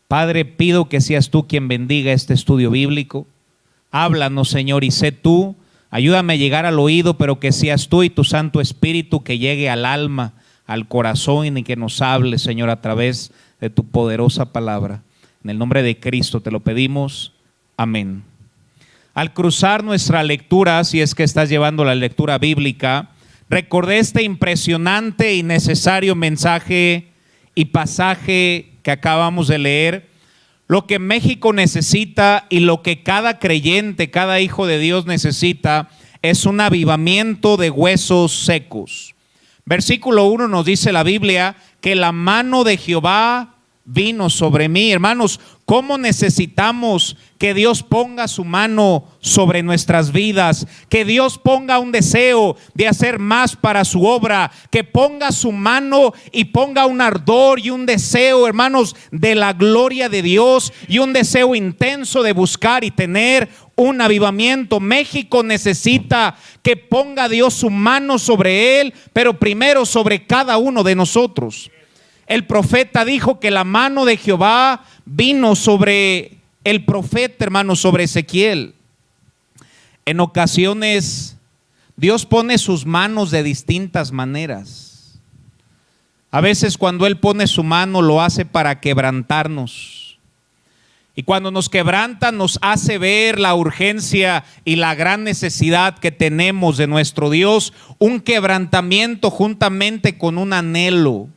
Padre, pido que seas tú quien bendiga este estudio bíblico. Háblanos, Señor, y sé tú. Ayúdame a llegar al oído, pero que seas tú y tu Santo Espíritu que llegue al alma, al corazón y que nos hable, Señor, a través de tu poderosa palabra. En el nombre de Cristo te lo pedimos. Amén. Al cruzar nuestra lectura, si es que estás llevando la lectura bíblica, recordé este impresionante y necesario mensaje y pasaje que acabamos de leer. Lo que México necesita y lo que cada creyente, cada hijo de Dios necesita es un avivamiento de huesos secos. Versículo 1 nos dice la Biblia que la mano de Jehová vino sobre mí. Hermanos, ¿cómo necesitamos que Dios ponga su mano sobre nuestras vidas? Que Dios ponga un deseo de hacer más para su obra, que ponga su mano y ponga un ardor y un deseo, hermanos, de la gloria de Dios y un deseo intenso de buscar y tener un avivamiento. México necesita que ponga Dios su mano sobre él, pero primero sobre cada uno de nosotros. El profeta dijo que la mano de Jehová vino sobre el profeta, hermano, sobre Ezequiel. En ocasiones Dios pone sus manos de distintas maneras. A veces cuando Él pone su mano lo hace para quebrantarnos. Y cuando nos quebranta nos hace ver la urgencia y la gran necesidad que tenemos de nuestro Dios. Un quebrantamiento juntamente con un anhelo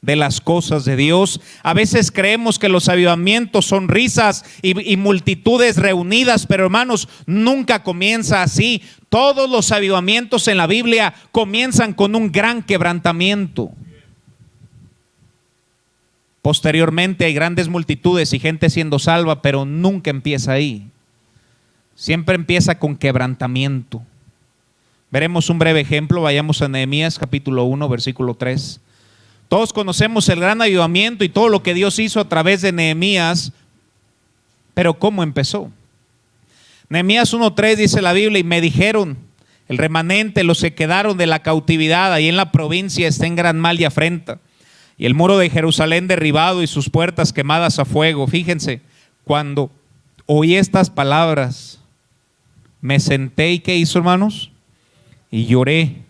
de las cosas de Dios. A veces creemos que los avivamientos son risas y multitudes reunidas, pero hermanos, nunca comienza así. Todos los avivamientos en la Biblia comienzan con un gran quebrantamiento. Posteriormente hay grandes multitudes y gente siendo salva, pero nunca empieza ahí. Siempre empieza con quebrantamiento. Veremos un breve ejemplo. Vayamos a Nehemías capítulo 1 versículo 3. Todos conocemos el gran avivamiento y todo lo que Dios hizo a través de Nehemías, pero ¿cómo empezó? Nehemías 1:3 dice la Biblia: y me dijeron, el remanente, los que quedaron de la cautividad ahí en la provincia, está en gran mal y afrenta, y el muro de Jerusalén derribado y sus puertas quemadas a fuego. Fíjense, cuando oí estas palabras, me senté y ¿qué hizo, hermanos? Y lloré,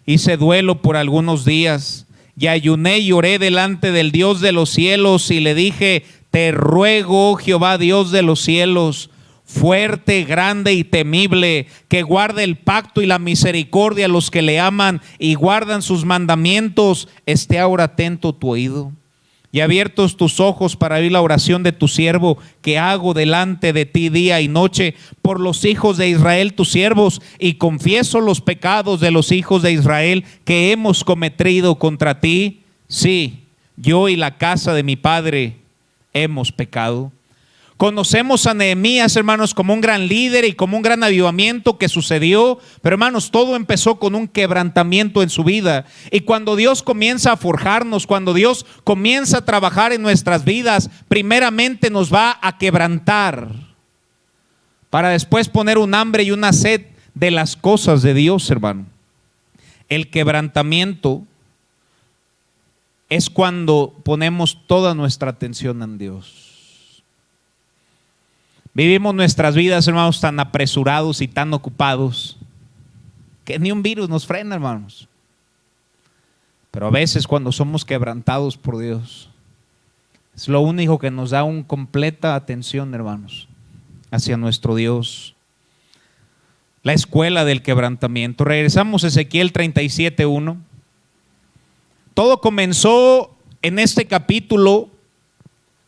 hice duelo por algunos días. Y ayuné y oré delante del Dios de los cielos y le dije: te ruego, Jehová Dios de los cielos, fuerte, grande y temible, que guarde el pacto y la misericordia a los que le aman y guardan sus mandamientos, esté ahora atento tu oído y abiertos tus ojos para oír la oración de tu siervo que hago delante de ti día y noche por los hijos de Israel tus siervos, y confieso los pecados de los hijos de Israel que hemos cometido contra ti. Sí, yo y la casa de mi padre hemos pecado. Conocemos a Nehemías, hermanos, como un gran líder y como un gran avivamiento que sucedió, pero hermanos, todo empezó con un quebrantamiento en su vida. Y cuando Dios comienza a forjarnos, cuando Dios comienza a trabajar en nuestras vidas, primeramente nos va a quebrantar para después poner un hambre y una sed de las cosas de Dios, hermano. El quebrantamiento es cuando ponemos toda nuestra atención en Dios. Vivimos nuestras vidas, hermanos, tan apresurados y tan ocupados que ni un virus nos frena, hermanos. Pero a veces cuando somos quebrantados por Dios, es lo único que nos da una completa atención, hermanos, hacia nuestro Dios. La escuela del quebrantamiento. Regresamos a Ezequiel 37:1. Todo comenzó en este capítulo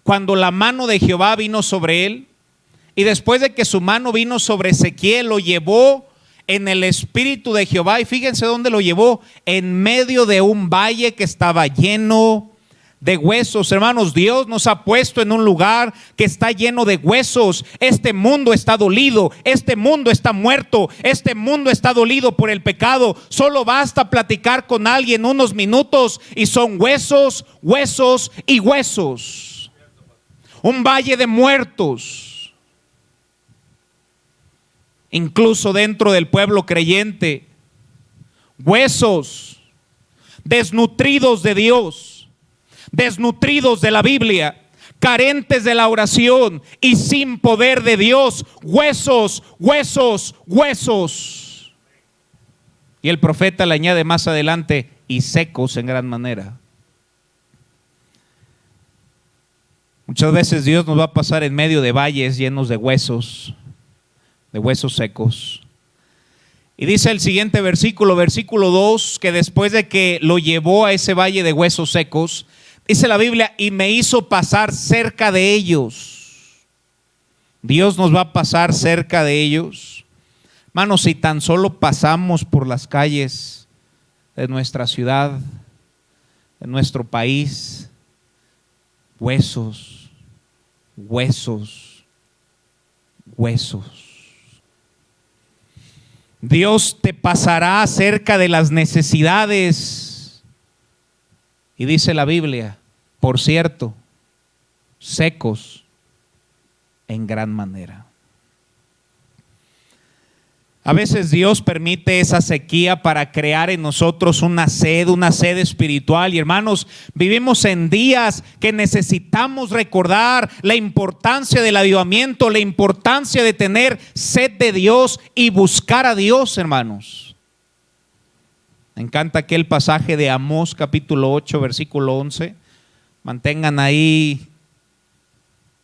cuando la mano de Jehová vino sobre él. Y después de que su mano vino sobre Ezequiel, lo llevó en el espíritu de Jehová. Y fíjense dónde lo llevó: en medio de un valle que estaba lleno de huesos. Hermanos, Dios nos ha puesto en un lugar que está lleno de huesos. Este mundo está dolido, este mundo está muerto, este mundo está dolido por el pecado. Solo basta platicar con alguien unos minutos y son huesos, huesos y huesos. Un valle de muertos. Incluso dentro del pueblo creyente, huesos desnutridos de Dios, desnutridos de la Biblia, carentes de la oración y sin poder de Dios, huesos, huesos, huesos. Y el profeta le añade más adelante, y secos en gran manera. Muchas veces Dios nos va a pasar en medio de valles llenos de huesos secos. Y dice el siguiente versículo, versículo 2, que después de que lo llevó a ese valle de huesos secos, dice la Biblia, y me hizo pasar cerca de ellos. Dios nos va a pasar cerca de ellos. Hermanos, si tan solo pasamos por las calles de nuestra ciudad, de nuestro país, huesos, huesos, huesos. Dios te pasará cerca de las necesidades. Y dice la Biblia, por cierto, secos en gran manera. A veces Dios permite esa sequía para crear en nosotros una sed espiritual. Y hermanos, vivimos en días que necesitamos recordar la importancia del avivamiento, la importancia de tener sed de Dios y buscar a Dios, hermanos. Me encanta aquel pasaje de Amós capítulo 8, versículo 11. Mantengan ahí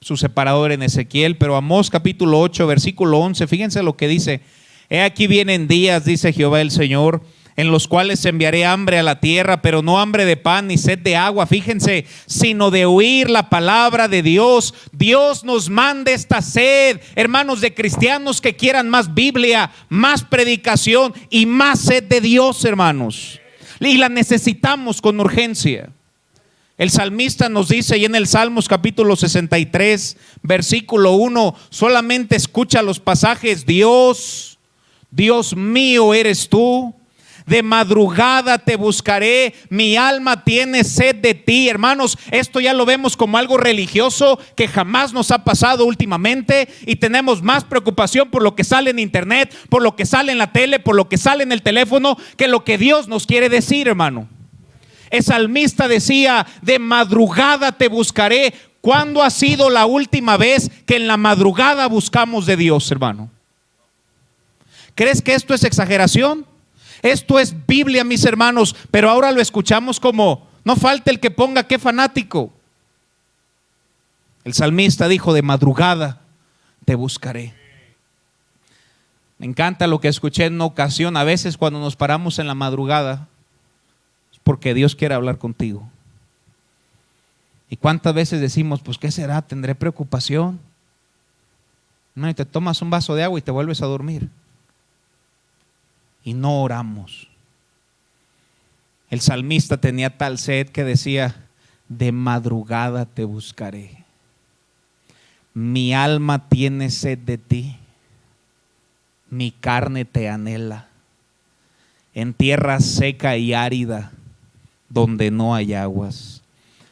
su separador en Ezequiel, pero Amós capítulo 8, versículo 11, fíjense lo que dice. He aquí vienen días, dice Jehová el Señor, en los cuales enviaré hambre a la tierra, pero no hambre de pan ni sed de agua, fíjense, sino de oír la palabra de Dios. Dios nos manda esta sed, hermanos, de cristianos que quieran más Biblia, más predicación y más sed de Dios, hermanos. Y la necesitamos con urgencia. El salmista nos dice ahí en el Salmos capítulo 63, versículo 1, solamente escucha los pasajes, Dios mío eres tú, de madrugada te buscaré, mi alma tiene sed de ti. Hermanos, esto ya lo vemos como algo religioso que jamás nos ha pasado últimamente, y tenemos más preocupación por lo que sale en internet, por lo que sale en la tele, por lo que sale en el teléfono, que lo que Dios nos quiere decir, hermano. El salmista decía, de madrugada te buscaré. ¿Cuándo ha sido la última vez que en la madrugada buscamos de Dios, hermano? ¿Crees que esto es exageración? Esto es Biblia, mis hermanos, pero ahora lo escuchamos como, no falta el que ponga qué fanático. El salmista dijo, de madrugada te buscaré. Me encanta lo que escuché en una ocasión. A veces cuando nos paramos en la madrugada es porque Dios quiere hablar contigo. ¿Y cuántas veces decimos, pues qué será? ¿Tendré preocupación? No, y te tomas un vaso de agua y te vuelves a dormir. Y no oramos. El salmista tenía tal sed que decía, de madrugada te buscaré. Mi alma tiene sed de ti, mi carne te anhela, en tierra seca y árida, donde no hay aguas.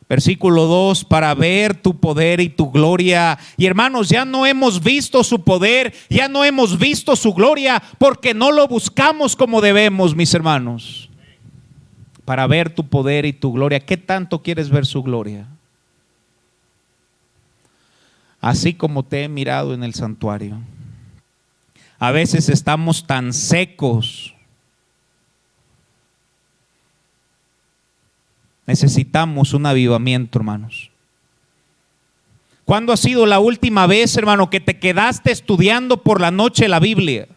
Versículo 2, para ver tu poder y tu gloria. Y hermanos, ya no hemos visto su poder, ya no hemos visto su gloria, porque no lo buscamos como debemos, mis hermanos. Para ver tu poder y tu gloria. ¿Qué tanto quieres ver su gloria? Así como te he mirado en el santuario. A veces estamos tan secos. Necesitamos un avivamiento, hermanos. ¿Cuándo ha sido la última vez, hermano, que te quedaste estudiando por la noche la Biblia?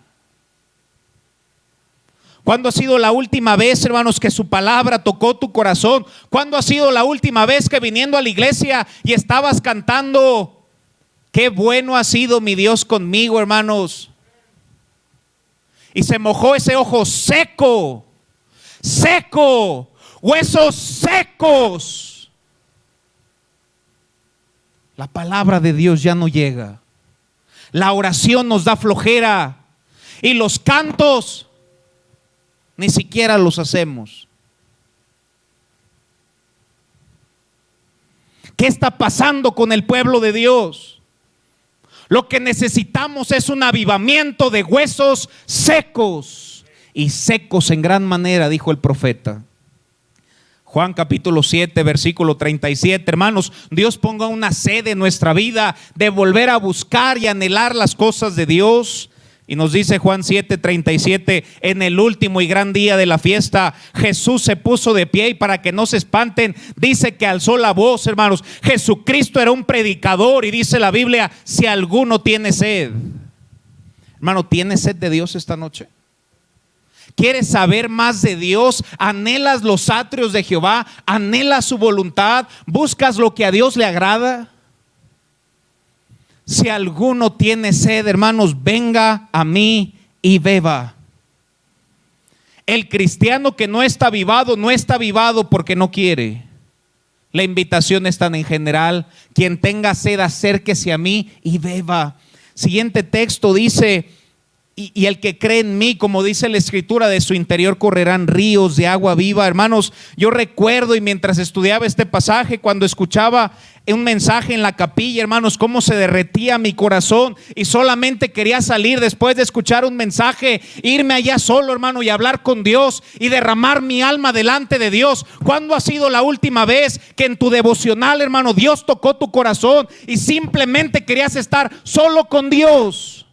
¿Cuándo ha sido la última vez, hermanos, que su palabra tocó tu corazón? ¿Cuándo ha sido la última vez que viniendo a la iglesia y estabas cantando, qué bueno ha sido mi Dios conmigo, hermanos? Y se mojó ese ojo seco, seco, huesos secos. La palabra de Dios ya no llega. La oración nos da flojera. Y los cantos ni siquiera los hacemos. ¿Qué está pasando con el pueblo de Dios? Lo que necesitamos es un avivamiento de huesos secos. Y secos en gran manera, dijo el profeta. Juan capítulo 7, versículo 37. Hermanos, Dios ponga una sed en nuestra vida de volver a buscar y anhelar las cosas de Dios. Y nos dice Juan 7:37, en el último y gran día de la fiesta, Jesús se puso de pie y para que no se espanten, dice que alzó la voz, hermanos. Jesucristo era un predicador y dice la Biblia, si alguno tiene sed. Hermano, ¿tienes sed de Dios esta noche? ¿Quieres saber más de Dios? ¿Anhelas los atrios de Jehová? ¿Anhelas su voluntad? ¿Buscas lo que a Dios le agrada? Si alguno tiene sed, hermanos, venga a mí y beba. El cristiano que no está avivado, no está avivado porque no quiere. La invitación es tan en general: quien tenga sed, acérquese a mí y beba. Siguiente texto dice: y el que cree en mí, como dice la escritura, de su interior correrán ríos de agua viva. Hermanos, yo recuerdo, y mientras estudiaba este pasaje, cuando escuchaba un mensaje en la capilla, hermanos, cómo se derretía mi corazón y solamente quería salir después de escuchar un mensaje, irme allá solo, hermano, y hablar con Dios y derramar mi alma delante de Dios. ¿Cuándo ha sido la última vez que en tu devocional, hermano, Dios tocó tu corazón y simplemente querías estar solo con Dios?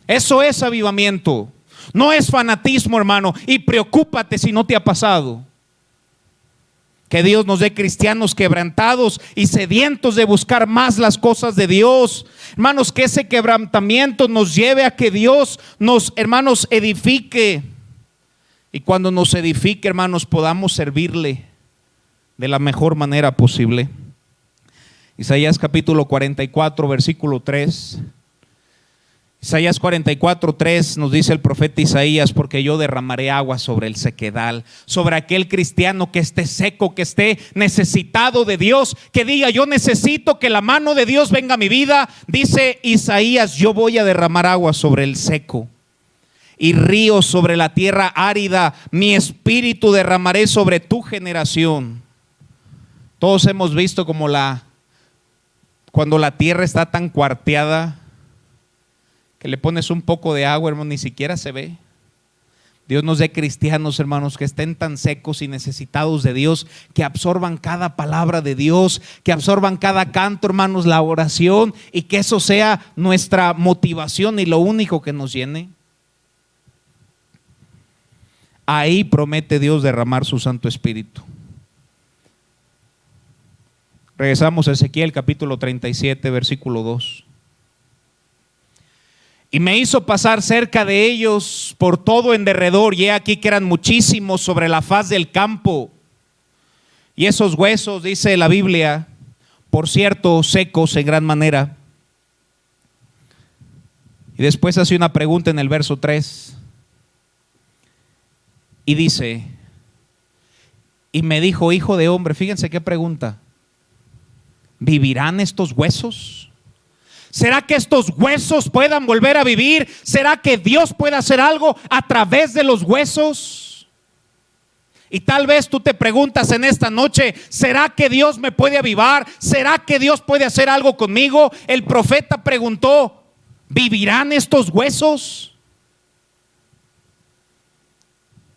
Eso es avivamiento, no es fanatismo, hermano. Y preocúpate si no te ha pasado. Que Dios nos dé cristianos quebrantados y sedientos de buscar más las cosas de Dios. Hermanos, que ese quebrantamiento nos lleve a que Dios nos, hermanos, edifique. Y cuando nos edifique, hermanos, podamos servirle de la mejor manera posible. Isaías capítulo 44, versículo 3. Isaías 44:3 nos dice el profeta Isaías: porque yo derramaré agua sobre el sequedal, sobre aquel cristiano que esté seco, que esté necesitado de Dios, que diga: yo necesito que la mano de Dios venga a mi vida. Dice Isaías: yo voy a derramar agua sobre el seco y ríos sobre la tierra árida. Mi espíritu derramaré sobre tu generación. Todos hemos visto como cuando la tierra está tan cuarteada, que le pones un poco de agua, hermano, ni siquiera se ve. Dios nos dé cristianos, hermanos, que estén tan secos y necesitados de Dios, que absorban cada palabra de Dios, que absorban cada canto, hermanos, la oración, y que eso sea nuestra motivación y lo único que nos llene. Ahí promete Dios derramar su Santo Espíritu. Regresamos a Ezequiel capítulo 37, versículo 2. Y me hizo pasar cerca de ellos por todo en derredor, y he aquí que eran muchísimos sobre la faz del campo. Y esos huesos, dice la Biblia, por cierto, secos en gran manera. Y después hace una pregunta en el verso 3. Y dice: y me dijo: hijo de hombre, fíjense qué pregunta, ¿vivirán estos huesos? ¿Será que estos huesos puedan volver a vivir? ¿Será que Dios puede hacer algo a través de los huesos? Y tal vez tú te preguntas en esta noche: ¿será que Dios me puede avivar? ¿Será que Dios puede hacer algo conmigo? El profeta preguntó: ¿vivirán estos huesos?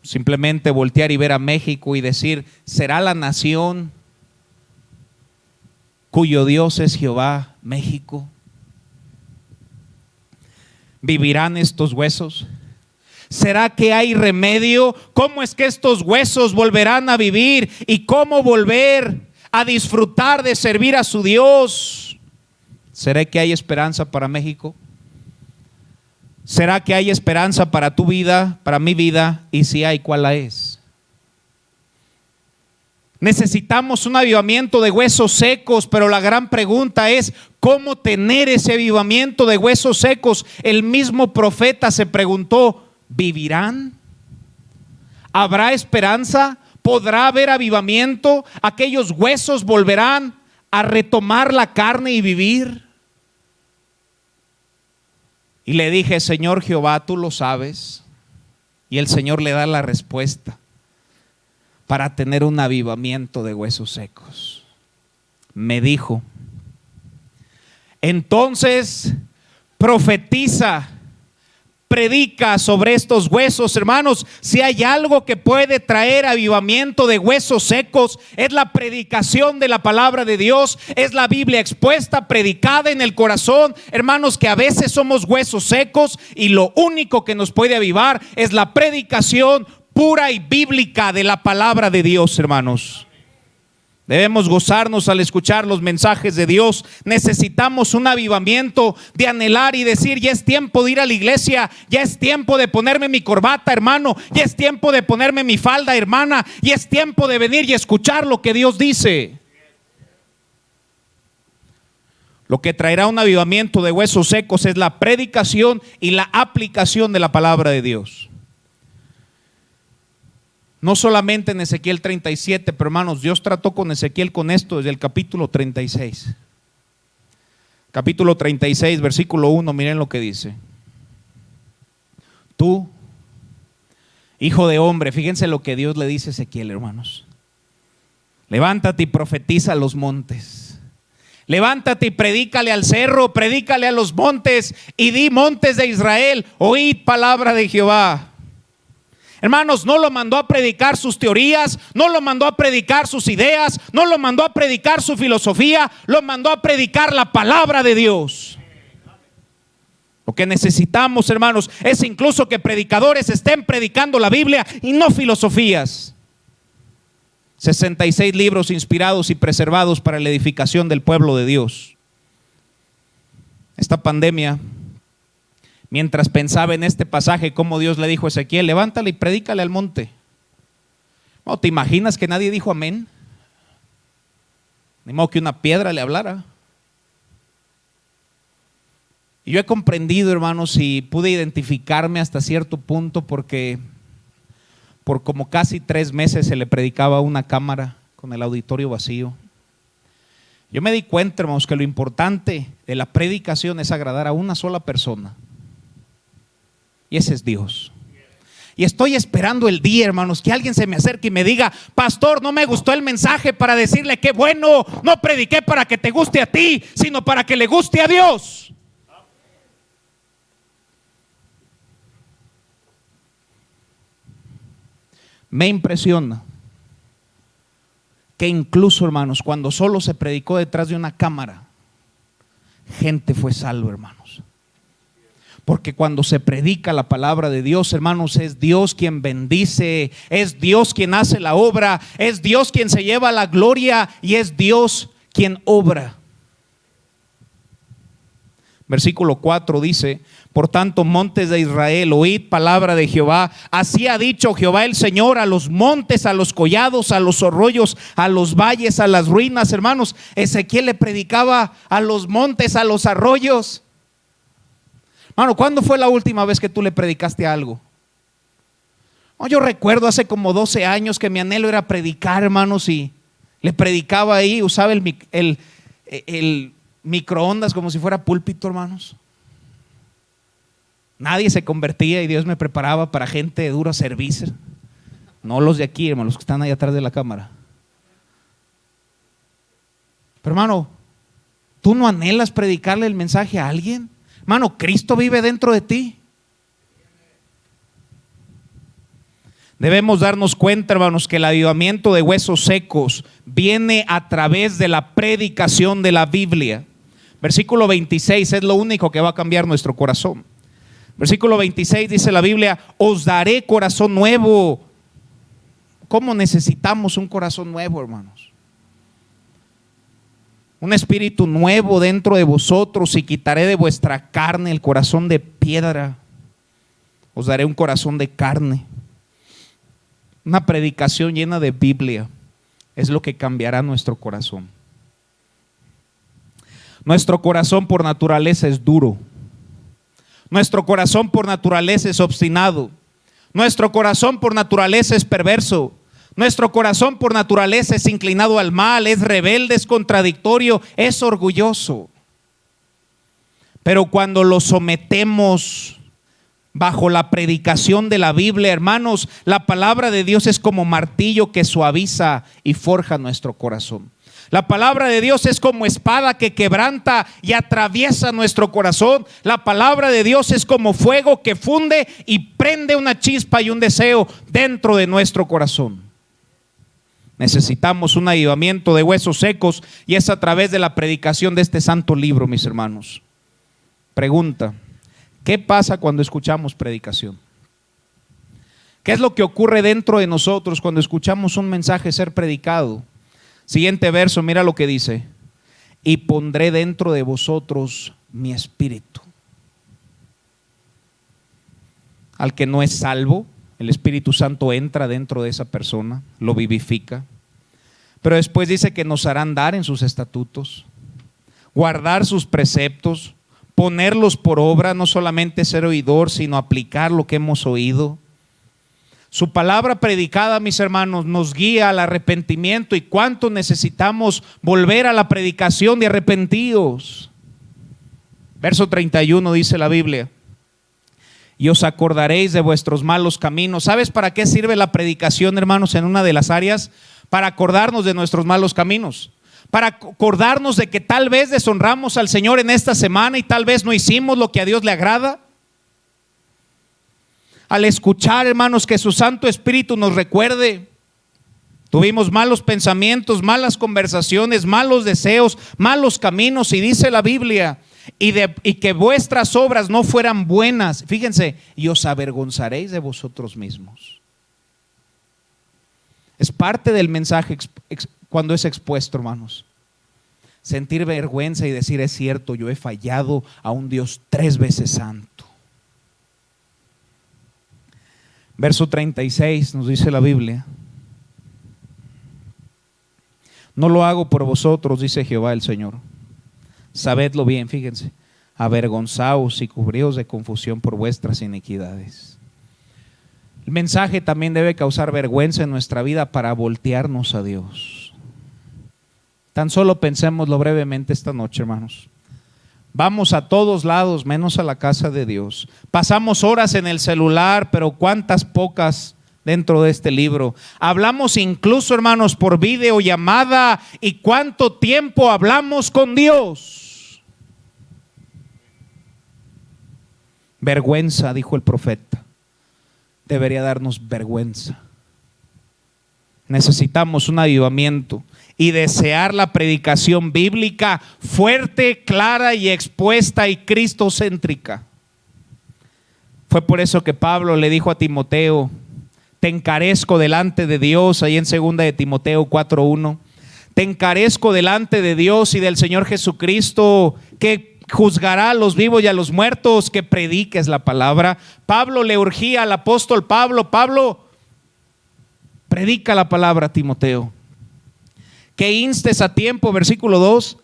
Simplemente voltear y ver a México y decir: ¿será la nación cuyo Dios es Jehová, México? ¿Vivirán estos huesos? ¿Será que hay remedio? ¿Cómo es que estos huesos volverán a vivir? ¿Y cómo volver a disfrutar de servir a su Dios? ¿Será que hay esperanza para México? ¿Será que hay esperanza para tu vida, para mi vida? Y si hay, ¿cuál la es? Necesitamos un avivamiento de huesos secos, pero la gran pregunta es: ¿cómo tener ese avivamiento de huesos secos? El mismo profeta se preguntó: ¿vivirán? ¿Habrá esperanza? ¿Podrá haber avivamiento? ¿Aquellos huesos volverán a retomar la carne y vivir? Y le dije: Señor Jehová, tú lo sabes. Y el Señor le da la respuesta para tener un avivamiento de huesos secos. Me dijo: entonces profetiza predica sobre estos huesos, hermanos. Si hay algo que puede traer avivamiento de huesos secos, es la predicación de la palabra de Dios, es la Biblia expuesta, predicada en el corazón, hermanos, que a veces somos huesos secos y lo único que nos puede avivar es la predicación pura y bíblica de la palabra de Dios, hermanos. Debemos gozarnos al escuchar los mensajes de Dios. Necesitamos un avivamiento de anhelar y decir: ya es tiempo de ir a la iglesia, ya es tiempo de ponerme mi corbata, hermano, ya es tiempo de ponerme mi falda, hermana, y es tiempo de venir y escuchar lo que Dios dice. Lo que traerá un avivamiento de huesos secos es la predicación y la aplicación de la palabra de Dios. No solamente en Ezequiel 37, pero hermanos, Dios trató con Ezequiel con esto desde el capítulo 36. Capítulo 36, versículo 1, miren lo que dice. Tú, hijo de hombre, fíjense lo que Dios le dice a Ezequiel, hermanos. Levántate y profetiza a los montes. Levántate y predícale al cerro, predícale a los montes y di: montes de Israel, oíd palabra de Jehová. Hermanos, no lo mandó a predicar sus teorías, no lo mandó a predicar sus ideas, no lo mandó a predicar su filosofía, lo mandó a predicar la palabra de Dios. Lo que necesitamos, hermanos, es incluso que predicadores estén predicando la Biblia y no filosofías. 66 libros inspirados y preservados para la edificación del pueblo de Dios. Esta pandemia, mientras pensaba en este pasaje, como Dios le dijo a Ezequiel: levántale y predícale al monte. ¿No te imaginas que nadie dijo amén? Ni modo que una piedra le hablara. Y yo he comprendido, hermanos, y pude identificarme hasta cierto punto, porque por como casi 3 meses se le predicaba a una cámara con el auditorio vacío. Yo me di cuenta, hermanos, que lo importante de la predicación es agradar a una sola persona. Y ese es Dios. Y estoy esperando el día, hermanos, que alguien se me acerque y me diga: pastor, no me gustó el mensaje, para decirle: qué bueno, no prediqué para que te guste a ti, sino para que le guste a Dios. Me impresiona que incluso, hermanos, cuando solo se predicó detrás de una cámara, gente fue salva, hermanos. Porque cuando se predica la palabra de Dios, hermanos, es Dios quien bendice, es Dios quien hace la obra, es Dios quien se lleva la gloria y es Dios quien obra. Versículo 4 dice: por tanto, montes de Israel, oíd palabra de Jehová. Así ha dicho Jehová el Señor a los montes, a los collados, a los arroyos, a los valles, a las ruinas. Hermanos, Ezequiel le predicaba a los montes, a los arroyos. Hermano, ¿cuándo fue la última vez que tú le predicaste algo? Yo recuerdo hace como 12 años que mi anhelo era predicar, hermanos, y le predicaba ahí, usaba el microondas como si fuera púlpito, hermanos. Nadie se convertía y Dios me preparaba para gente de duro servicio. No los de aquí, hermanos, los que están ahí atrás de la cámara. Pero, hermano, ¿tú no anhelas predicarle el mensaje a alguien? Hermano, Cristo vive dentro de ti. Debemos darnos cuenta, hermanos, que el avivamiento de huesos secos viene a través de la predicación de la Biblia. Versículo 26 es lo único que va a cambiar nuestro corazón. Versículo 26 dice la Biblia: os daré corazón nuevo. ¿Cómo necesitamos un corazón nuevo, hermanos? Un espíritu nuevo dentro de vosotros, y quitaré de vuestra carne el corazón de piedra. Os daré un corazón de carne. Una predicación llena de Biblia es lo que cambiará nuestro corazón. Nuestro corazón por naturaleza es duro. Nuestro corazón por naturaleza es obstinado. Nuestro corazón por naturaleza es perverso. Nuestro corazón por naturaleza es inclinado al mal, es rebelde, es contradictorio, es orgulloso. Pero cuando lo sometemos bajo la predicación de la Biblia, hermanos, la palabra de Dios es como martillo que suaviza y forja nuestro corazón. La palabra de Dios es como espada que quebranta y atraviesa nuestro corazón. La palabra de Dios es como fuego que funde y prende una chispa y un deseo dentro de nuestro corazón. Necesitamos un avivamiento de huesos secos, y es a través de la predicación de este santo libro, mis hermanos. Pregunta: ¿qué pasa cuando escuchamos predicación? ¿Qué es lo que ocurre dentro de nosotros cuando escuchamos un mensaje ser predicado? Siguiente verso, mira lo que dice: y pondré dentro de vosotros mi espíritu. Al que no es salvo, el Espíritu Santo entra dentro de esa persona, lo vivifica. Pero después dice que nos hará andar en sus estatutos, guardar sus preceptos, ponerlos por obra, no solamente ser oidor, sino aplicar lo que hemos oído. Su palabra predicada, mis hermanos, nos guía al arrepentimiento. ¿Y cuánto necesitamos volver a la predicación de arrepentidos? Verso 31 dice la Biblia: y os acordaréis de vuestros malos caminos. ¿Sabes para qué sirve la predicación, hermanos, en una de las áreas? Para acordarnos de nuestros malos caminos. Para acordarnos de que tal vez deshonramos al Señor en esta semana y tal vez no hicimos lo que a Dios le agrada. Al escuchar, hermanos, que su Santo Espíritu nos recuerde, tuvimos malos pensamientos, malas conversaciones, malos deseos, malos caminos, y dice la Biblia: y que vuestras obras no fueran buenas. Fíjense: y os avergonzaréis de vosotros mismos. Es parte del mensaje cuando es expuesto, hermanos. Sentir vergüenza y decir: es cierto, yo he fallado a un Dios 3 veces santo. Verso 36 nos dice la Biblia: no lo hago por vosotros, dice Jehová el Señor. Sabedlo bien, fíjense: avergonzaos y cubríos de confusión por vuestras iniquidades. El mensaje también debe causar vergüenza en nuestra vida para voltearnos a Dios. Tan solo pensémoslo brevemente esta noche, hermanos. Vamos a todos lados menos a la casa de Dios. Pasamos horas en el celular, pero cuántas pocas dentro de este libro. Hablamos incluso, hermanos, por videollamada, y cuánto tiempo hablamos con Dios. Vergüenza, dijo el profeta. Debería darnos vergüenza. Necesitamos un avivamiento y desear la predicación bíblica fuerte, clara y expuesta y cristocéntrica. Fue por eso que Pablo le dijo a Timoteo: te encarezco delante de Dios, ahí en 2 de Timoteo 4:1. Te encarezco delante de Dios y del Señor Jesucristo, que juzgará a los vivos y a los muertos, que prediques la palabra. Pablo le urgía al apóstol Pablo: predica la palabra, Timoteo. Que instes a tiempo, versículo 2,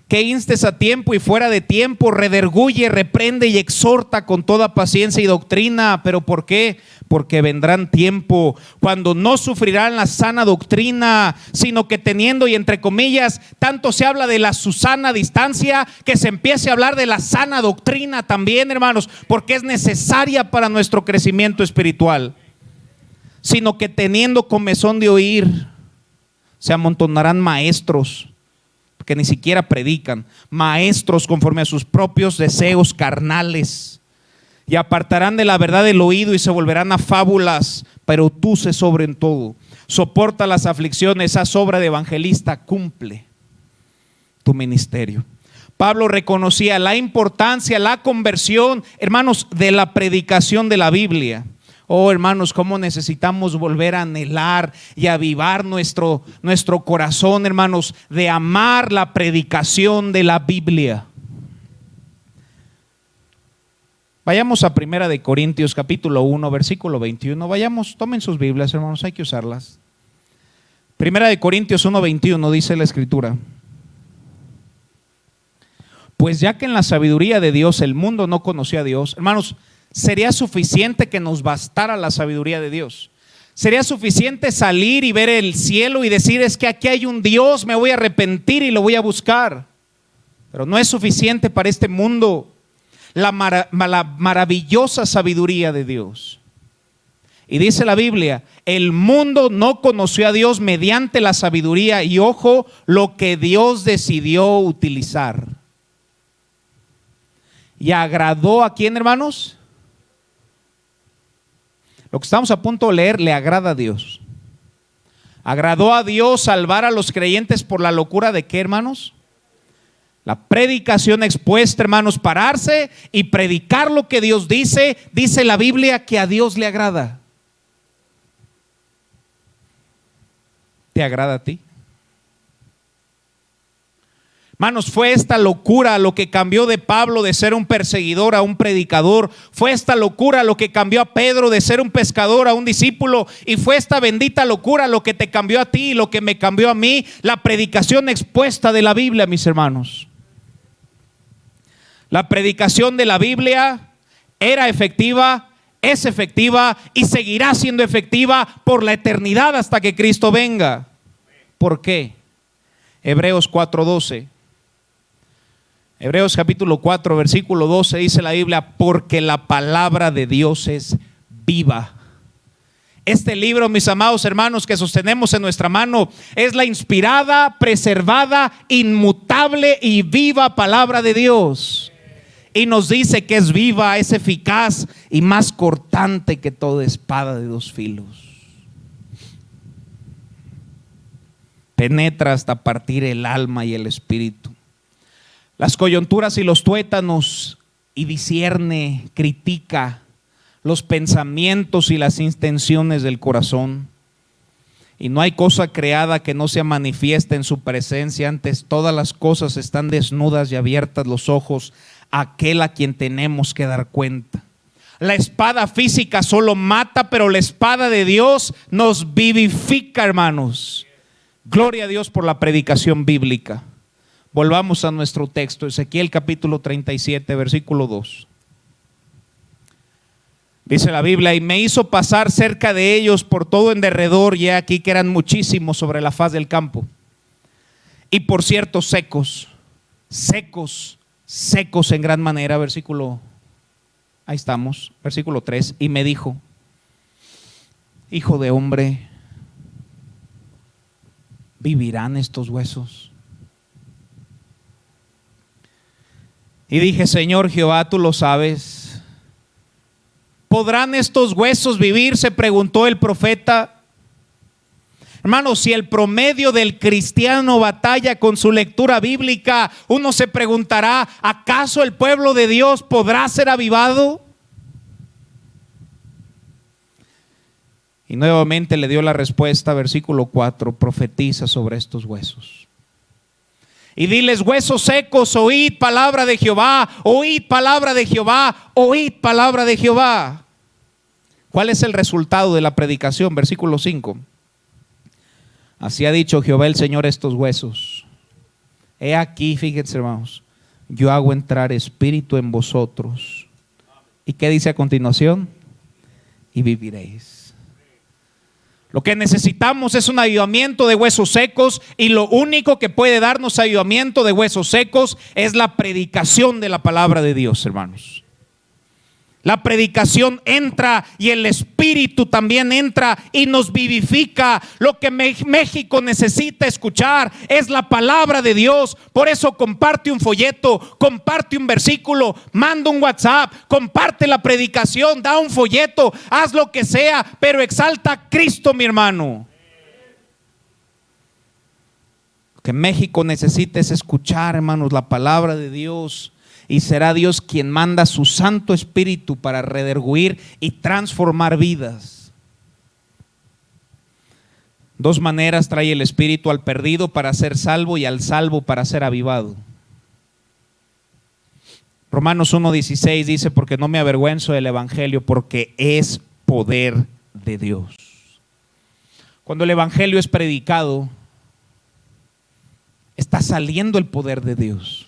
que instes a tiempo y fuera de tiempo, redarguye, reprende y exhorta con toda paciencia y doctrina. ¿Pero por qué? Porque vendrán tiempo cuando no sufrirán la sana doctrina, sino que teniendo, y entre comillas, tanto se habla de la sana distancia, que se empiece a hablar de la sana doctrina también, hermanos, porque es necesaria para nuestro crecimiento espiritual. Sino que teniendo comezón de oír, se amontonarán maestros que ni siquiera predican, maestros conforme a sus propios deseos carnales, y apartarán de la verdad el oído y se volverán a fábulas. Pero tú sé sobre en todo, soporta las aflicciones, haz obra de evangelista, cumple tu ministerio. Pablo reconocía la importancia, la conversión, hermanos, de la predicación de la Biblia. Oh, hermanos, cómo necesitamos volver a anhelar y avivar nuestro corazón, hermanos, de amar la predicación de la Biblia. Vayamos a 1 de Corintios capítulo 1, versículo 21. Vayamos, tomen sus Biblias, hermanos, hay que usarlas. 1 de Corintios 1, 21 dice la Escritura: pues ya que en la sabiduría de Dios el mundo no conoció a Dios. Hermanos, ¿sería suficiente que nos bastara la sabiduría de Dios? ¿Sería suficiente salir y ver el cielo y decir: es que aquí hay un Dios, me voy a arrepentir y lo voy a buscar? Pero no es suficiente para este mundo la maravillosa sabiduría de Dios. Y dice la Biblia, el mundo no conoció a Dios mediante la sabiduría y ojo, lo que Dios decidió utilizar. ¿Y agradó a quién, hermanos? Lo que estamos a punto de leer le agrada a Dios. ¿Agradó a Dios salvar a los creyentes por la locura de qué, hermanos? La predicación expuesta, hermanos, pararse y predicar lo que Dios dice. Dice la Biblia que a Dios le agrada. ¿Te agrada a ti? Hermanos, fue esta locura lo que cambió de Pablo de ser un perseguidor a un predicador. Fue esta locura lo que cambió a Pedro de ser un pescador a un discípulo. Y fue esta bendita locura lo que te cambió a ti y lo que me cambió a mí. La predicación expuesta de la Biblia, mis hermanos. La predicación de la Biblia era efectiva, es efectiva y seguirá siendo efectiva por la eternidad hasta que Cristo venga. ¿Por qué? Hebreos 4:12. Hebreos capítulo 4 versículo 12 dice la Biblia, porque la palabra de Dios es viva. Este libro, mis amados hermanos, que sostenemos en nuestra mano, es la inspirada, preservada, inmutable y viva palabra de Dios. Y nos dice que es viva, es eficaz y más cortante que toda espada de dos filos. Penetra hasta partir el alma y el espíritu, las coyunturas y los tuétanos, y discierne, critica los pensamientos y las intenciones del corazón. Y no hay cosa creada que no sea manifiesta en su presencia. Antes todas las cosas están desnudas y abiertas los ojos a aquel a quien tenemos que dar cuenta. La espada física solo mata, pero la espada de Dios nos vivifica, hermanos. Gloria a Dios por la predicación bíblica. Volvamos a nuestro texto, Ezequiel capítulo 37, versículo 2. Dice la Biblia, y me hizo pasar cerca de ellos por todo en derredor, y he aquí que eran muchísimos sobre la faz del campo. Y por cierto, secos en gran manera, ahí estamos, versículo 3. Y me dijo, hijo de hombre, ¿vivirán estos huesos? Y dije, Señor Jehová, tú lo sabes. ¿Podrán estos huesos vivir?, se preguntó el profeta. Hermanos, si el promedio del cristiano batalla con su lectura bíblica, uno se preguntará, ¿acaso el pueblo de Dios podrá ser avivado? Y nuevamente le dio la respuesta, versículo 4, profetiza sobre estos huesos. Y diles, huesos secos, oíd palabra de Jehová, oíd palabra de Jehová, oíd palabra de Jehová. ¿Cuál es el resultado de la predicación? Versículo 5. Así ha dicho Jehová el Señor a estos huesos. He aquí, fíjense hermanos, yo hago entrar espíritu en vosotros. ¿Y qué dice a continuación? Y viviréis. Lo que necesitamos es un avivamiento de huesos secos, y lo único que puede darnos avivamiento de huesos secos es la predicación de la palabra de Dios, hermanos. La predicación entra y el Espíritu también entra y nos vivifica. Lo que México necesita escuchar es la palabra de Dios. Por eso comparte un folleto, comparte un versículo, manda un WhatsApp, comparte la predicación, da un folleto, haz lo que sea, pero exalta a Cristo, mi hermano. Lo que México necesita es escuchar, hermanos, la palabra de Dios. Y será Dios quien manda su Santo Espíritu para redarguir y transformar vidas. Dos maneras trae el Espíritu: al perdido para ser salvo y al salvo para ser avivado. Romanos 1:16 dice, porque no me avergüenzo del Evangelio, porque es poder de Dios. Cuando el Evangelio es predicado, está saliendo el poder de Dios.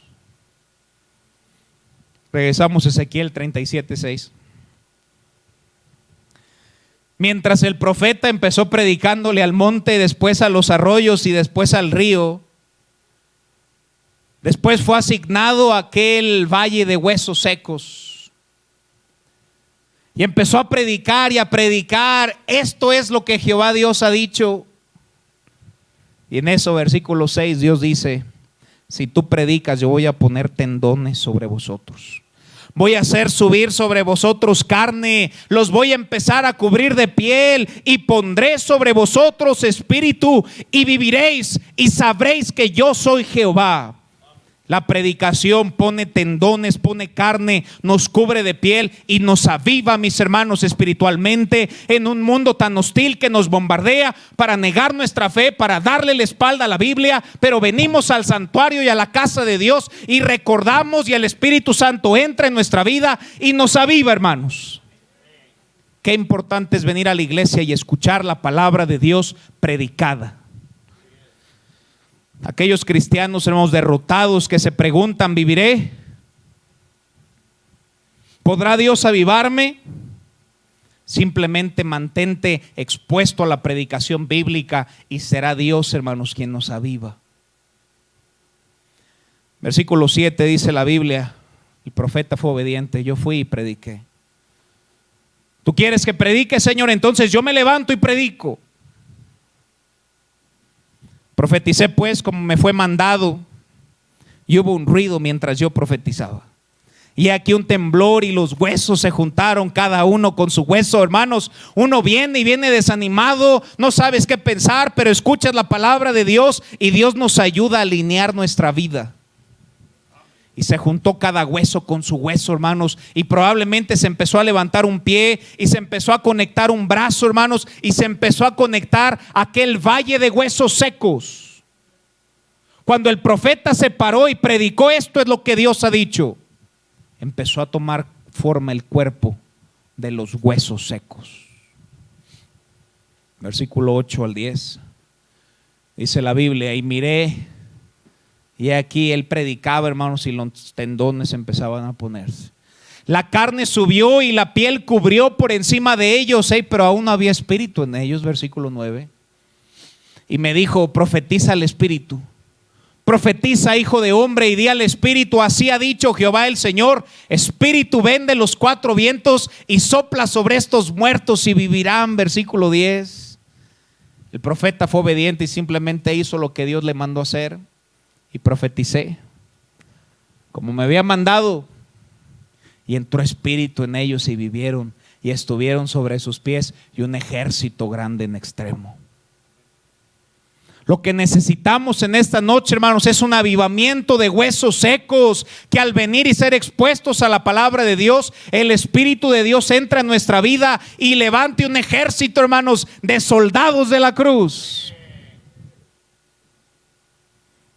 Regresamos a Ezequiel 37:6. Mientras el profeta empezó predicándole al monte, después a los arroyos y después al río, después fue asignado a aquel valle de huesos secos. Y empezó a predicar y a predicar. Esto es lo que Jehová Dios ha dicho. Y en eso, versículo 6, Dios dice: si tú predicas, yo voy a poner tendones sobre vosotros. Voy a hacer subir sobre vosotros carne, los voy a empezar a cubrir de piel y pondré sobre vosotros espíritu y viviréis y sabréis que yo soy Jehová. La predicación pone tendones, pone carne, nos cubre de piel y nos aviva, mis hermanos, espiritualmente en un mundo tan hostil que nos bombardea para negar nuestra fe, para darle la espalda a la Biblia. Pero venimos al santuario y a la casa de Dios y recordamos, y el Espíritu Santo entra en nuestra vida y nos aviva, hermanos. Qué importante es venir a la iglesia y escuchar la palabra de Dios predicada. Aquellos cristianos, hermanos, derrotados que se preguntan: ¿viviré? ¿Podrá Dios avivarme? Simplemente mantente expuesto a la predicación bíblica y será Dios, hermanos, quien nos aviva. Versículo 7 dice la Biblia: el profeta fue obediente, yo fui y prediqué. ¿Tú quieres que predique, Señor? Entonces yo me levanto y predico. Profeticé pues como me fue mandado, y hubo un ruido mientras yo profetizaba. Y aquí un temblor y los huesos se juntaron, cada uno con su hueso. Hermanos, uno viene desanimado, no sabes qué pensar, pero escuchas la palabra de Dios y Dios nos ayuda a alinear nuestra vida. Y se juntó cada hueso con su hueso, hermanos, y probablemente se empezó a levantar un pie y se empezó a conectar un brazo, hermanos, y se empezó a conectar aquel valle de huesos secos. Cuando el profeta se paró y predicó: esto es lo que Dios ha dicho, empezó a tomar forma el cuerpo de los huesos secos. Versículo 8 al 10 dice la Biblia: y miré, y aquí él predicaba, hermanos, y los tendones empezaban a ponerse. La carne subió y la piel cubrió por encima de ellos, pero aún no había espíritu en ellos. Versículo 9. Y me dijo: profetiza al espíritu. Profetiza, hijo de hombre, y di al espíritu: así ha dicho Jehová el Señor, espíritu, ven de los cuatro vientos y sopla sobre estos muertos y vivirán. Versículo 10. El profeta fue obediente y simplemente hizo lo que Dios le mandó hacer. Y profeticé como me había mandado, y entró espíritu en ellos y vivieron, y estuvieron sobre sus pies, y un ejército grande en extremo. Lo que necesitamos en esta noche, hermanos, es un avivamiento de huesos secos, que al venir y ser expuestos a la palabra de Dios, el Espíritu de Dios entra en nuestra vida y levante un ejército, hermanos, de soldados de la cruz.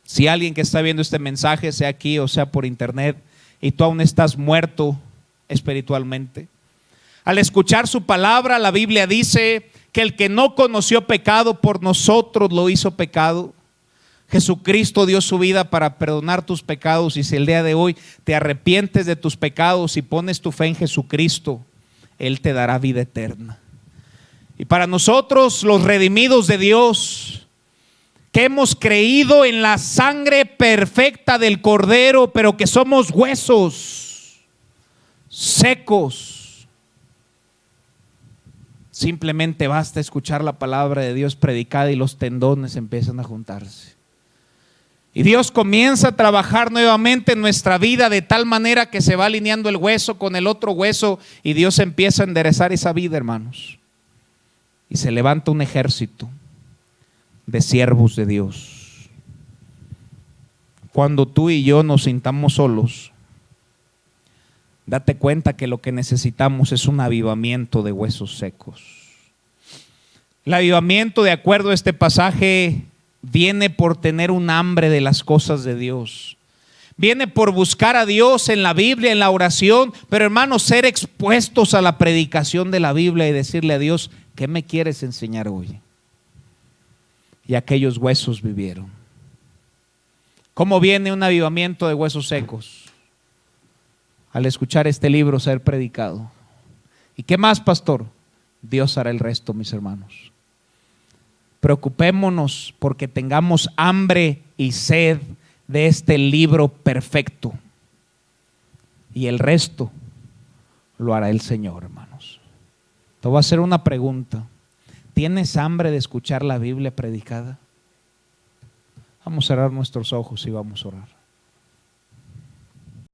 Si alguien que está viendo este mensaje, sea aquí o sea por internet, y tú aún estás muerto espiritualmente, al escuchar su palabra, la Biblia dice que el que no conoció pecado, por nosotros lo hizo pecado. Jesucristo dio su vida para perdonar tus pecados, y si el día de hoy te arrepientes de tus pecados y pones tu fe en Jesucristo, Él te dará vida eterna. Y para nosotros, los redimidos de Dios, que hemos creído en la sangre perfecta del Cordero, pero que somos huesos secos, simplemente basta escuchar la palabra de Dios predicada y los tendones empiezan a juntarse. Y Dios comienza a trabajar nuevamente en nuestra vida de tal manera que se va alineando el hueso con el otro hueso, y Dios empieza a enderezar esa vida, hermanos. Y se levanta un ejército de siervos de Dios. Cuando tú y yo nos sintamos solos, date cuenta que lo que necesitamos es un avivamiento de huesos secos. El avivamiento, de acuerdo a este pasaje, viene por tener un hambre de las cosas de Dios. Viene por buscar a Dios en la Biblia, en la oración, pero hermanos, ser expuestos a la predicación de la Biblia y decirle a Dios: ¿qué me quieres enseñar hoy? Y aquellos huesos vivieron. ¿Cómo viene un avivamiento de huesos secos? Al escuchar este libro ser predicado. ¿Y qué más, pastor? Dios hará el resto, mis hermanos. Preocupémonos porque tengamos hambre y sed de este libro perfecto. Y el resto lo hará el Señor, hermanos. Te voy a hacer una pregunta. ¿Tienes hambre de escuchar la Biblia predicada? Vamos a cerrar nuestros ojos y vamos a orar.